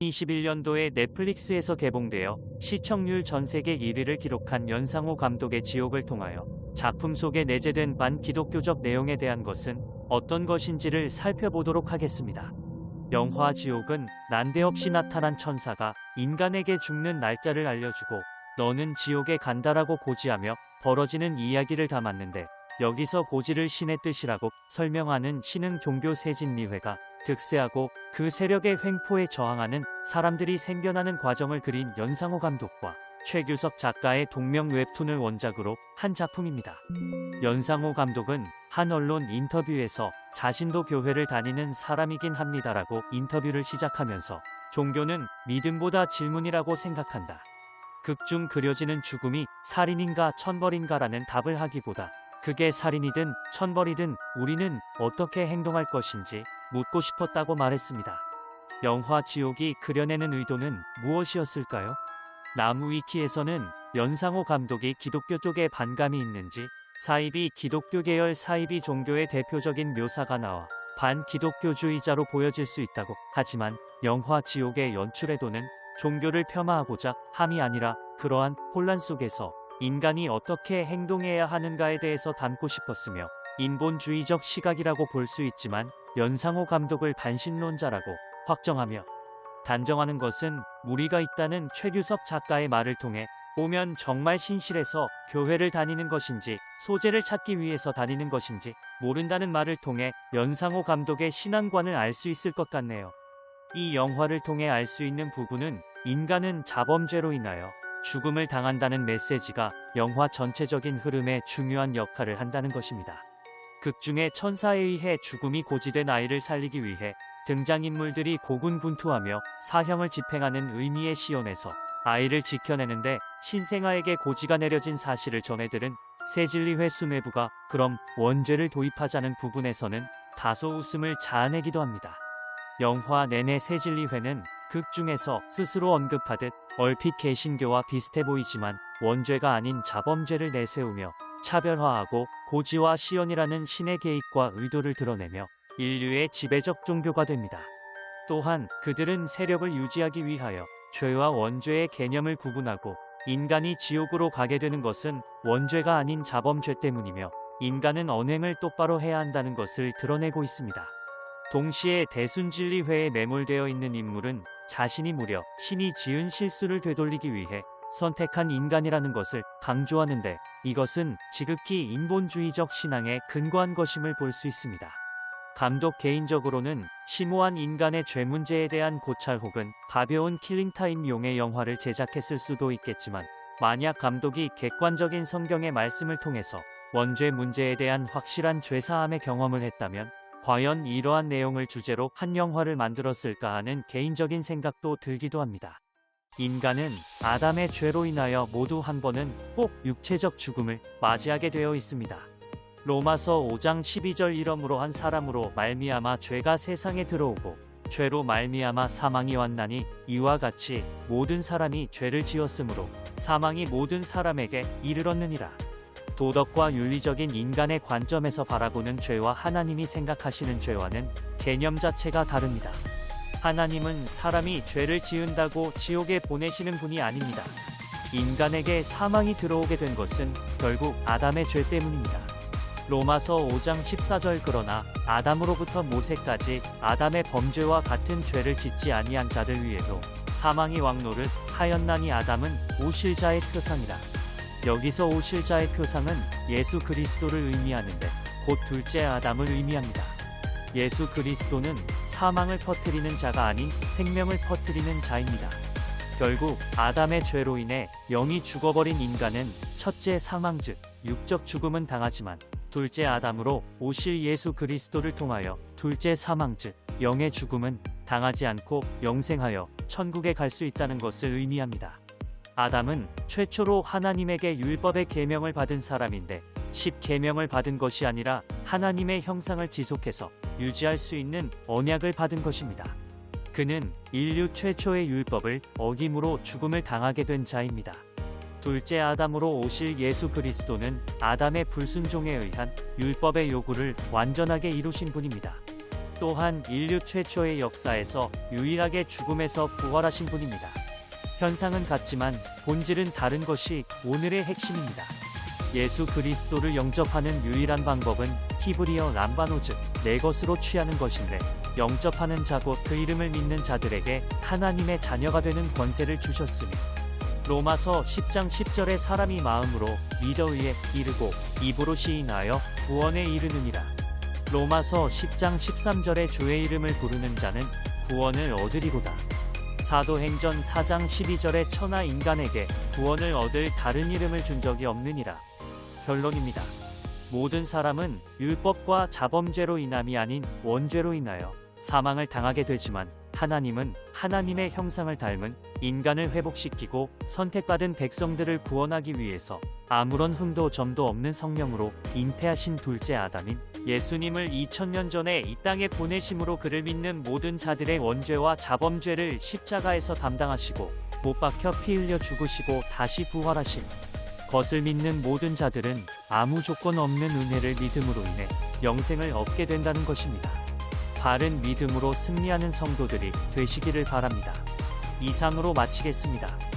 2021년도에 넷플릭스에서 개봉되어 시청률 전세계 1위를 기록한 연상호 감독의 지옥을 통하여 작품 속에 내재된 반기독교적 내용에 대한 것은 어떤 것인지를 살펴보도록 하겠습니다. 영화 지옥은 난데없이 나타난 천사가 인간에게 죽는 날짜를 알려주고 너는 지옥에 간다라고 고지하며 벌어지는 이야기를 담았는데, 여기서 고지를 신의 뜻이라고 설명하는 신흥 종교 세진리회가 득세하고 그 세력의 횡포에 저항하는 사람들이 생겨나는 과정을 그린 연상호 감독과 최규석 작가의 동명 웹툰을 원작으로 한 작품입니다. 연상호 감독은 한 언론 인터뷰에서 자신도 교회를 다니는 사람이긴 합니다라고 인터뷰를 시작하면서 종교는 믿음보다 질문이라고 생각한다. 극중 그려지는 죽음이 살인인가 천벌인가라는 답을 하기보다 그게 살인이든 천벌이든 우리는 어떻게 행동할 것인지 묻고 싶었다고 말했습니다. 영화 지옥이 그려내는 의도는 무엇이었을까요? 나무위키에서는 연상호 감독이 기독교 쪽에 반감이 있는지 사이비 기독교 계열 사이비 종교의 대표적인 묘사가 나와 반기독교주의자로 보여질 수 있다고 하지만, 영화 지옥의 연출의도는 종교를 폄하하고자 함이 아니라 그러한 혼란 속에서 인간이 어떻게 행동해야 하는가에 대해서 담고 싶었으며, 인본주의적 시각이라고 볼 수 있지만 연상호 감독을 반신론자라고 확정하며 단정하는 것은 무리가 있다는 최규석 작가의 말을 통해 보면 정말 신실해서 교회를 다니는 것인지 소재를 찾기 위해서 다니는 것인지 모른다는 말을 통해 연상호 감독의 신앙관을 알 수 있을 것 같네요. 이 영화를 통해 알 수 있는 부분은 인간은 자범죄로 인하여 죽음을 당한다는 메시지가 영화 전체적인 흐름에 중요한 역할을 한다는 것입니다. 극중의 천사에 의해 죽음이 고지된 아이를 살리기 위해 등장인물들이 고군분투하며 사형을 집행하는 의미의 시온에서 아이를 지켜내는데 신생아에게 고지가 내려진 사실을 전해들은 세진리회 수뇌부가 그럼 원죄를 도입하자는 부분에서는 다소 웃음을 자아내기도 합니다. 영화 내내 세진리회는 극중에서 스스로 언급하듯 얼핏 개신교와 비슷해 보이지만 원죄가 아닌 자범죄를 내세우며 차별화하고 고지와 시온이라는 신의 개입과 의도를 드러내며 인류의 지배적 종교가 됩니다. 또한 그들은 세력을 유지하기 위하여 죄와 원죄의 개념을 구분하고 인간이 지옥으로 가게 되는 것은 원죄가 아닌 자범죄 때문이며 인간은 언행을 똑바로 해야 한다는 것을 드러내고 있습니다. 동시에 대순진리회에 매몰되어 있는 인물은 자신이 무려 신이 지은 실수를 되돌리기 위해 선택한 인간이라는 것을 강조하는데, 이것은 지극히 인본주의적 신앙에 근거한 것임을 볼 수 있습니다. 감독 개인적으로는 심오한 인간의 죄 문제에 대한 고찰 혹은 가벼운 킬링타임용의 영화를 제작했을 수도 있겠지만, 만약 감독이 객관적인 성경의 말씀을 통해서 원죄 문제에 대한 확실한 죄사함의 경험을 했다면 과연 이러한 내용을 주제로 한 영화를 만들었을까 하는 개인적인 생각도 들기도 합니다. 인간은 아담의 죄로 인하여 모두 한 번은 꼭 육체적 죽음을 맞이하게 되어 있습니다. 로마서 5장 12절 이러므로 한 사람으로 말미암아 죄가 세상에 들어오고 죄로 말미암아 사망이 왔나니 이와 같이 모든 사람이 죄를 지었으므로 사망이 모든 사람에게 이르렀느니라. 도덕과 윤리적인 인간의 관점에서 바라보는 죄와 하나님이 생각하시는 죄와는 개념 자체가 다릅니다. 하나님은 사람이 죄를 지은다고 지옥에 보내시는 분이 아닙니다. 인간에게 사망이 들어오게 된 것은 결국 아담의 죄 때문입니다. 로마서 5장 14절 그러나 아담으로부터 모세까지 아담의 범죄와 같은 죄를 짓지 아니한 자들 위에도 사망이 왕노를 하였나니 아담은 오실 자의 표상이라. 여기서 오실 자의 표상은 예수 그리스도를 의미하는데 곧 둘째 아담을 의미합니다. 예수 그리스도는 사망을 퍼뜨리는 자가 아닌 생명을 퍼뜨리는 자입니다. 결국 아담의 죄로 인해 영이 죽어버린 인간은 첫째 사망 즉 육적 죽음은 당하지만 둘째 아담으로 오실 예수 그리스도를 통하여 둘째 사망 즉 영의 죽음은 당하지 않고 영생하여 천국에 갈 수 있다는 것을 의미합니다. 아담은 최초로 하나님에게 율법의 계명을 받은 사람인데 10계명을 받은 것이 아니라 하나님의 형상을 지속해서 유지할 수 있는 언약을 받은 것입니다. 그는 인류 최초의 율법을 어김으로 죽음을 당하게 된 자입니다. 둘째 아담으로 오실 예수 그리스도는 아담의 불순종에 의한 율법의 요구를 완전하게 이루신 분입니다. 또한 인류 최초의 역사에서 유일하게 죽음에서 부활하신 분입니다. 현상은 같지만 본질은 다른 것이 오늘의 핵심입니다. 예수 그리스도를 영접하는 유일한 방법은 히브리어 람바노 즉 내 것으로 취하는 것인데, 영접하는 자 곧 그 이름을 믿는 자들에게 하나님의 자녀가 되는 권세를 주셨으니 로마서 10장 10절에 사람이 마음으로 믿어 의에 이르고 입으로 시인하여 구원에 이르느니라. 로마서 10장 13절에 주의 이름을 부르는 자는 구원을 얻으리로다. 사도행전 4장 12절에 천하 인간에게 구원을 얻을 다른 이름을 준 적이 없느니라. 결론입니다. 모든 사람은 율법과 자범죄로 인함이 아닌 원죄로 인하여 사망을 당하게 되지만, 하나님은 하나님의 형상을 닮은 인간을 회복시키고 선택받은 백성들을 구원하기 위해서 아무런 흠도 점도 없는 성령으로 잉태하신 둘째 아담인 예수님을 2000년 전에 이 땅에 보내심으로 그를 믿는 모든 자들의 원죄와 자범죄를 십자가에서 담당하시고 못 박혀 피 흘려 죽으시고 다시 부활하신 것을 믿는 모든 자들은 아무 조건 없는 은혜를 믿음으로 인해 영생을 얻게 된다는 것입니다. 바른 믿음으로 승리하는 성도들이 되시기를 바랍니다. 이상으로 마치겠습니다.